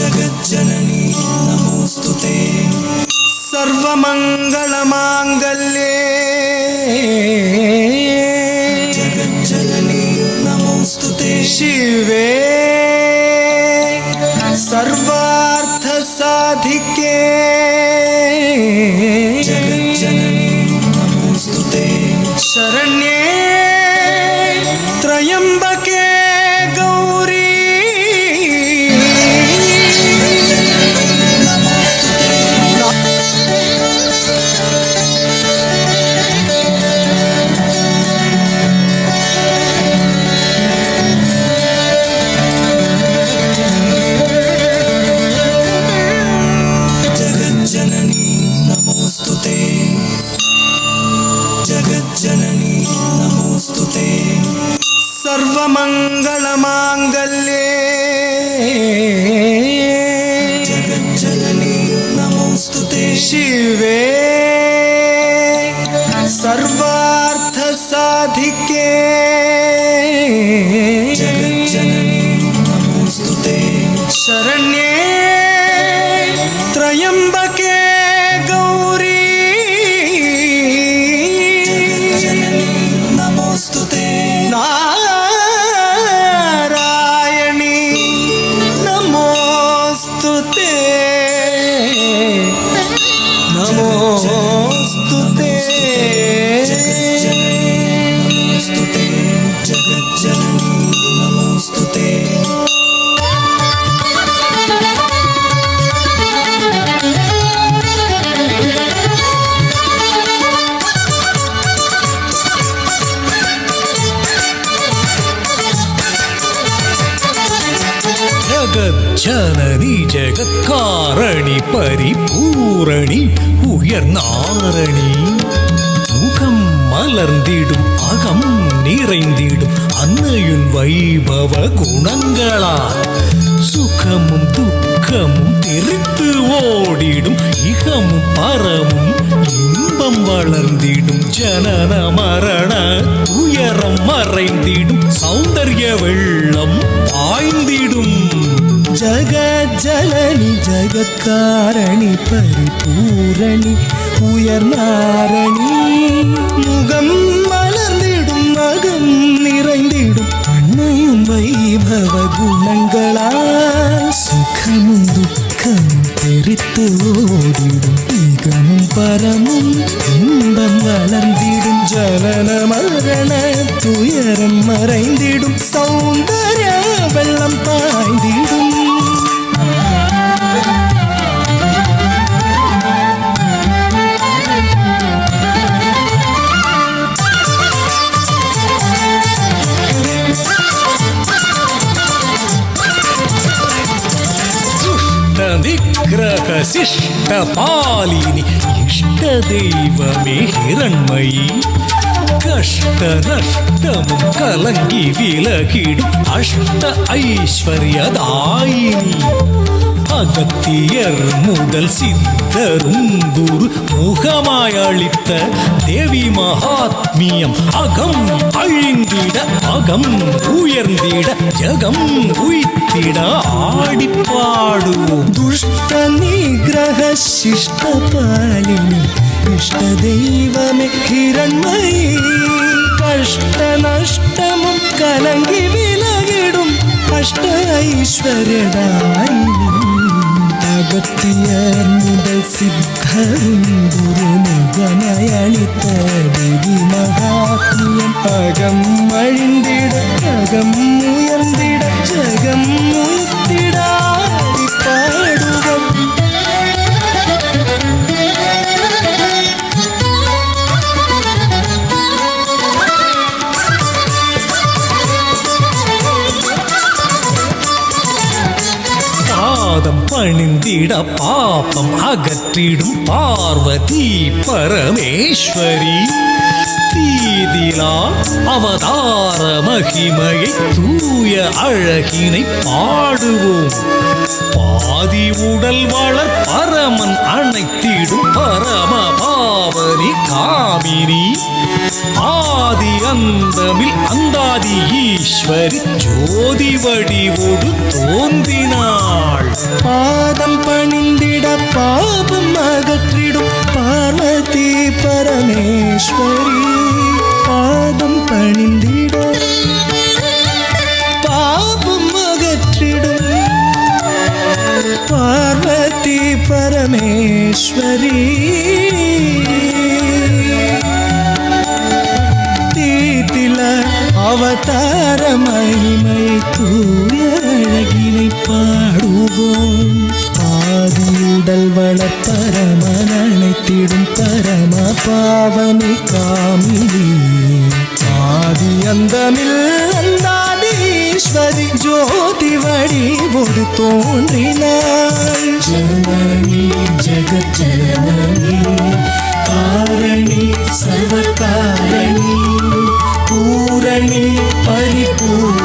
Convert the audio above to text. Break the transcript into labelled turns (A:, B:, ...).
A: जगज्जननी नमोस्तुते सर्वमंगलमांगल्ये जगज्जननी नमोस्तुते शिवे सर्वार्थ साधिके जगज्जननी नमोस्तुते शरण्ये त्रयंबके गौरी जगज्जननी नमोस्तुते सर्वमंगलमांगल्ये जगज्जननी नमोस्तुते शिवे सर्वार्थ साधिके जगज्जननी नमोस्तुते शरण्ये त्रयंबके गौरी नमोस्तुते नारायणी नमोस्तुते नमोस्तुते नमोस्तुते जगज्जननी नमोस्तुते
B: जगज्जननी जगत्कारणि परिपूரணி உயர்நாரணி முகம் மலர்ந்திடும் அகம் நிறைந்திடும் அன்னையின் வைபவ குணங்களால் சுகமும் துக்கமும் தெரித்து ஓடிடும் இகமும் பரமும் இன்பம் வளர்ந்திடும் ஜனன மரண துயரம் மறைந்திடும் சௌந்தர்ய வெள்ளம் பாய்ந்திடும்
A: जगज्जननी जगत्कारणि परिपूரணி உயர்நாரணி முகம் மலர்ந்திடும் அகம் நிறைந்திடும் அன்னையும் வைபவ குணங்களால் சுகமும் துக்கமும் தெரித்து ஓடிடும் இகமும் பரமும் இன்பம் வளர்ந்திடும் ஜனன மரண துயரம் மறைந்திடும் சௌந்தர்ய வெள்ளம் பாய்ந்திடும்
B: विग्रह शिष्ट पालिनी इष्ट दैवमे हिरण्मयी कष्ट नष्टमुम कलंगी विलगिडुम अष्ट ऐश्वर्यदायिनी அகத்தியர் முதல் சித்தரும் குரு முகமாய் அளித்த தேவி மகாத்மியம் அகம் அழிந்திட அகம் உயர்ந்திட ஜகம் உய்த்திட ஆடிப்பாடுவோம்
A: துஷ்ட நிகிரக சிஷ்ட பாலினி இஷ்ட தெய்வமே ஹிரண்மயி கஷ்ட நஷ்டமும் கலங்கி விலகிடும் அஷ்ட ஐஸ்வர்யதாயினி அகத்தியர் முதல் சித்தரும் குரு முகமயளித்த தேவி மகாத்மியம் அகம் அழிந்திட அகம் உயர்ந்திட ஜகம் உய்த்திட பாடுவோம்
B: பாதம் பணிந்திட பாபம் அகற்றிடும் பார்வதி பரமேஸ்வரி தீதிலா அவதார மகிமையை தூய அழகினை பாடுவோம் பாதி உடல் வளர் பரமன் அணைத்திடும் பரம பாவனி காமினி ஆதி அந்தமில் அந்தாதி ஈஸ்வரி ஜோதி வடிவோடு தோன்றினாள்
A: பாதம் பணிந்திட பாபம் அகற்றிடும் பார்வதி பரமேஸ்வரி. பாதம் பணிந்திட பாபம் அகற்றிடும் பார்வதி பரமேஸ்வரி. தீத்தில அவதார மகிமை தூய அழகினை பாடுவோம். ஆதியுடல் வளப்பரமன் அணைத்திடும் பரம பாவனை காமினி. ஆதி அந்தமில் அந்தாதீஸ்வரி ஜோதி வடிவோடு தோன்றினாள். ஜனனி ஜெகஜனனி காரணி சர்வகாரணி பூரணி பரிபூரணி